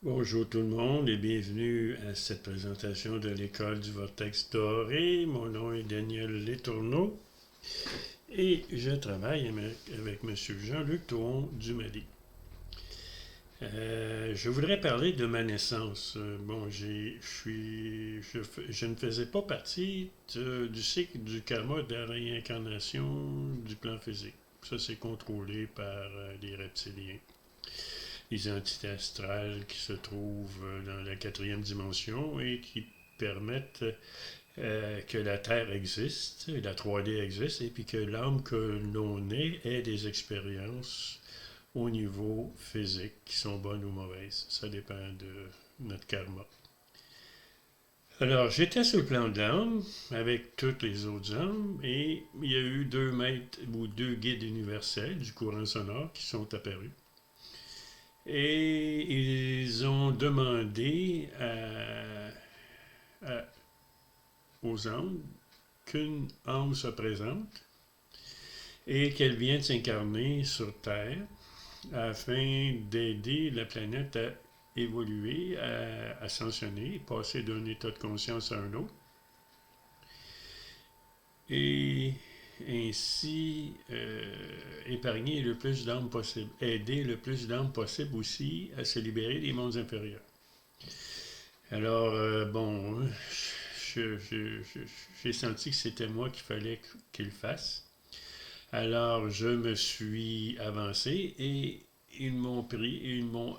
Bonjour tout le monde et bienvenue à cette présentation de l'école du Vortex Doré. Mon nom est Daniel Letourneau et je travaille avec M. Jean-Luc Touon du Mali. Je voudrais parler de ma naissance. Je ne faisais pas partie du cycle du karma de la réincarnation du plan physique. Ça, c'est contrôlé par les reptiliens, les entités astrales qui se trouvent dans la quatrième dimension et qui permettent que la Terre existe, la 3D existe, et puis que l'âme que l'on est ait des expériences au niveau physique qui sont bonnes ou mauvaises. Ça dépend de notre karma. Alors, j'étais sur le plan de l'âme avec toutes les autres âmes et il y a eu deux maîtres ou deux guides universels du courant sonore qui sont apparus. Et ils ont demandé aux âmes qu'une âme se présente et qu'elle vienne s'incarner sur Terre afin d'aider la planète à évoluer, à ascensionner, passer d'un état de conscience à un autre. Et ainsi épargner le plus d'âmes possible, aider le plus d'âmes possible aussi à se libérer des mondes inférieurs. Alors, j'ai senti que c'était moi qu'il fallait qu'il le fasse. Alors, je me suis avancé et ils m'ont pris et ils m'ont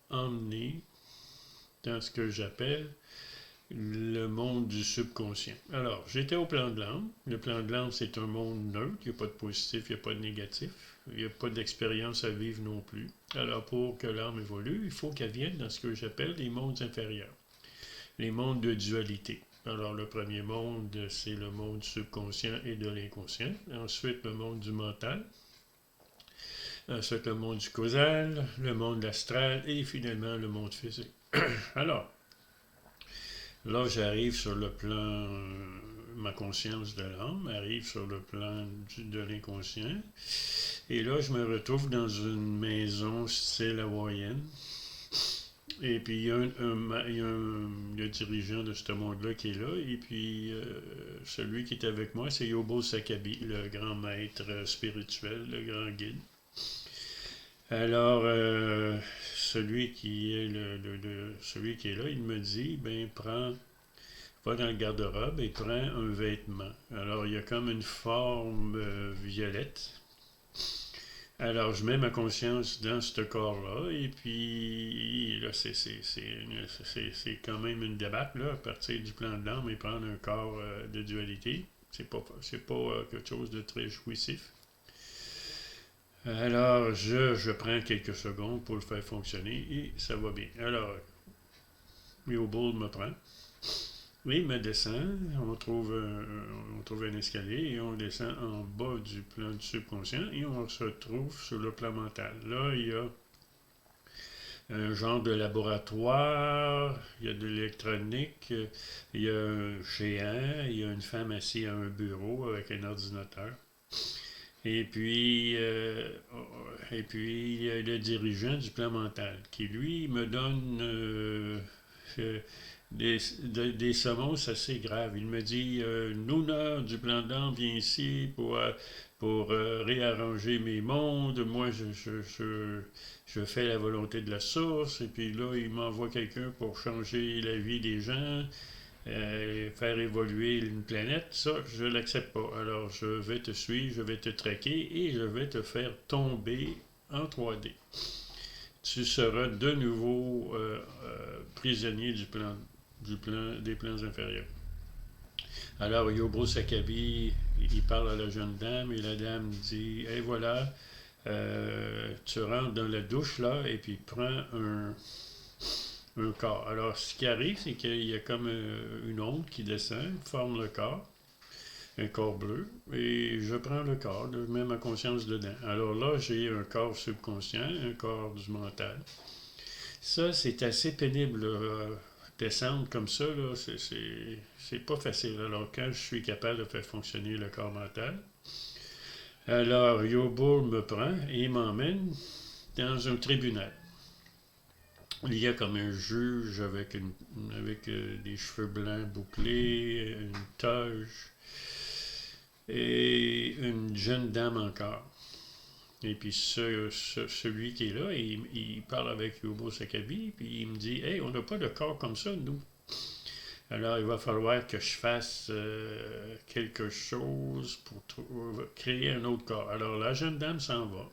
emmené dans ce que j'appelle le monde du subconscient. Alors, j'étais au plan de l'âme. Le plan de l'âme, c'est un monde neutre. Il n'y a pas de positif, il n'y a pas de négatif. Il n'y a pas d'expérience à vivre non plus. Alors, pour que l'âme évolue, il faut qu'elle vienne dans ce que j'appelle les mondes inférieurs. Les mondes de dualité. Alors, le premier monde, c'est le monde subconscient et de l'inconscient. Ensuite, le monde du mental. Ensuite, le monde du causal, le monde astral et finalement le monde physique. Alors, là, j'arrive sur le plan, ma conscience de l'âme arrive sur le plan de l'inconscient. Et là, je me retrouve dans une maison style hawaïenne. Et puis, il y a, le dirigeant de ce monde-là qui est là. Et puis, celui qui est avec moi, c'est Yobo Sakabi, le grand maître spirituel, le grand guide. Alors, celui qui est là, il me dit, va dans le garde-robe et prends un vêtement. Alors, il y a comme une forme violette. Alors, je mets ma conscience dans ce corps-là, et puis là, c'est quand même une débâcle, là, à partir du plan de l'âme et prendre un corps de dualité. C'est pas quelque chose de très jouissif. Alors, je prends quelques secondes pour le faire fonctionner et ça va bien. Alors, Mewbold me prend. Oui, il me descend. On trouve un escalier et on descend en bas du plan du subconscient et on se retrouve sur le plan mental. Là, il y a un genre de laboratoire, il y a de l'électronique, il y a un géant, il y a une femme assise à un bureau avec un ordinateur. Et puis, il y a le dirigeant du plan mental qui, lui, me donne des semonces assez graves. Il me dit Nouna du plan d'âme vient ici pour réarranger mes mondes. Moi, je fais la volonté de la source. Et puis là, il m'envoie quelqu'un pour changer la vie des gens. Faire évoluer une planète, ça, je ne l'accepte pas. Alors, je vais te suivre, je vais te traquer et je vais te faire tomber en 3D. Tu seras de nouveau prisonnier des plans inférieurs. Alors, Yobo Sakabi, il parle à la jeune dame et la dame dit hey, voilà, tu rentres dans la douche là et puis prends un corps. Alors, ce qui arrive, c'est qu'il y a comme une onde qui descend, forme le corps, un corps bleu, et je prends le corps, je mets ma conscience dedans. Alors là, j'ai un corps subconscient, un corps du mental. Ça, c'est assez pénible, là. Descendre comme ça, là, c'est pas facile. Alors, quand je suis capable de faire fonctionner le corps mental, alors Yobo me prend et m'emmène dans un tribunal. Il y a comme un juge avec des cheveux blancs bouclés, une toge, et une jeune dame encore. Et puis celui qui est là, il parle avec Yobo Sakabi, puis il me dit, hey, on n'a pas de corps comme ça, nous. Alors, il va falloir que je fasse quelque chose pour créer un autre corps. Alors, la jeune dame s'en va.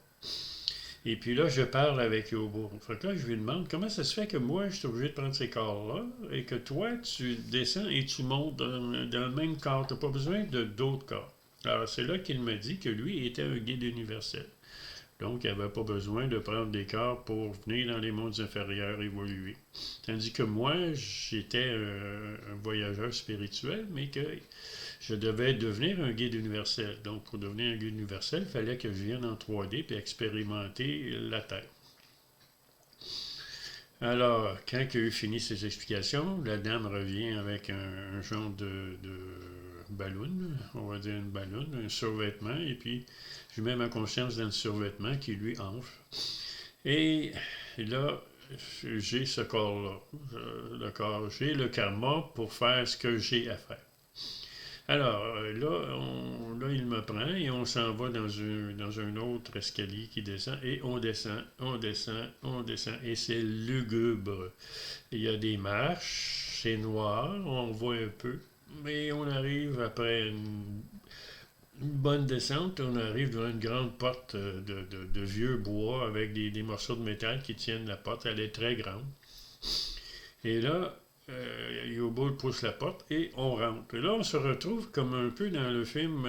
Et puis là, je parle avec Yobo. Fait que là, je lui demande comment ça se fait que moi, je suis obligé de prendre ces corps-là et que toi, tu descends et tu montes dans le même corps. Tu n'as pas besoin de d'autres corps. Alors, c'est là qu'il me dit que lui était un guide universel. Donc, il n'avait pas besoin de prendre des corps pour venir dans les mondes inférieurs évoluer. Tandis que moi, j'étais un voyageur spirituel, mais que je devais devenir un guide universel. Donc, pour devenir un guide universel, il fallait que je vienne en 3D et expérimenter la Terre. Alors, quand il a eu fini ses explications, la dame revient avec un genre de ballon, on va dire une ballon, un survêtement, et puis je mets ma conscience dans le survêtement qui lui enfle. Et là, j'ai ce corps-là. J'ai le karma pour faire ce que j'ai à faire. Alors, là, il me prend et on s'en va dans un autre escalier qui descend et on descend, on descend, on descend et c'est lugubre. Il y a des marches, c'est noir, on voit un peu, mais on arrive après une bonne descente, on arrive devant une grande porte de vieux bois avec des morceaux de métal qui tiennent la porte. Elle est très grande. Et là, Yobo pousse la porte et on rentre. Et là, on se retrouve comme un peu dans le film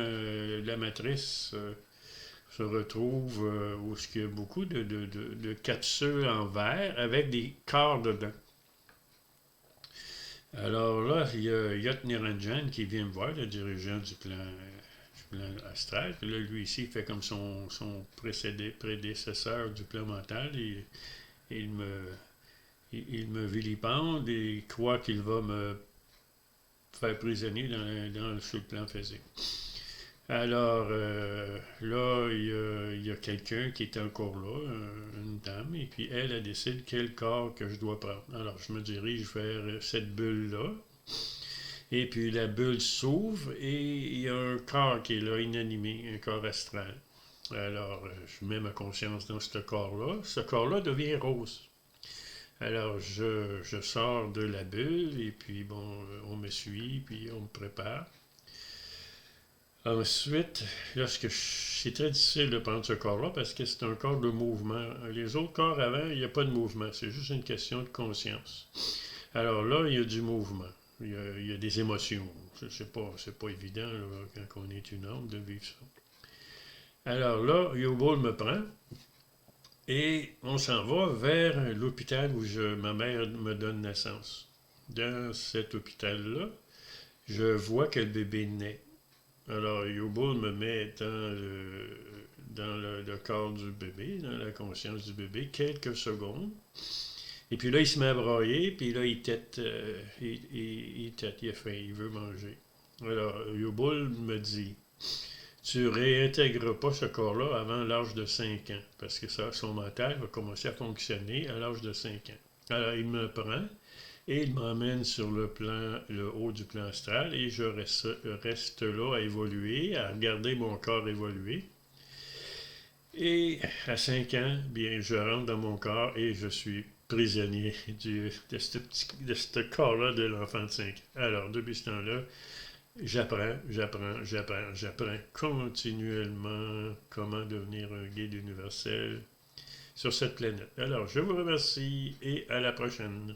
La Matrice. On se retrouve où il y a beaucoup de capsules en verre avec des corps dedans. Alors là, il y a Yot Niranjan qui vient me voir, le dirigeant du plan astral. Puis là, lui ici, il fait comme son prédécesseur du plan mental. Et il me vilipende et croit qu'il va me faire prisonnier sur le plan physique. Alors, là, il y a quelqu'un qui est encore là, une dame, et puis elle décide quel corps que je dois prendre. Alors, je me dirige vers cette bulle-là, et puis la bulle s'ouvre, et il y a un corps qui est là, inanimé, un corps astral. Alors, je mets ma conscience dans ce corps-là. Ce corps-là devient rose. Alors, je sors de la bulle, et puis, bon, on me suit, puis on me prépare. Ensuite, c'est très difficile de prendre ce corps-là parce que c'est un corps de mouvement. Les autres corps avant, il n'y a pas de mouvement. C'est juste une question de conscience. Alors là, il y a du mouvement. Il y a des émotions. C'est pas évident là, quand on est une âme de vivre ça. Alors là, Yobol me prend et on s'en va vers l'hôpital où ma mère me donne naissance. Dans cet hôpital-là, je vois que le bébé naît. Alors, Yobol me met dans le corps du bébé, dans la conscience du bébé, quelques secondes. Et puis là, il se met à brailler, puis là, il tète, il a faim, il veut manger. Alors, Yobol me dit, tu réintègres pas ce corps-là avant l'âge de 5 ans, parce que son mental va commencer à fonctionner à l'âge de 5 ans. Alors, il me prend, et il m'emmène sur le haut du plan astral et je reste là à évoluer, à regarder mon corps évoluer. Et à 5 ans, bien, je rentre dans mon corps et je suis prisonnier de ce corps-là de l'enfant de 5 ans. Alors, depuis ce temps-là, j'apprends continuellement comment devenir un guide universel sur cette planète. Alors, je vous remercie et à la prochaine.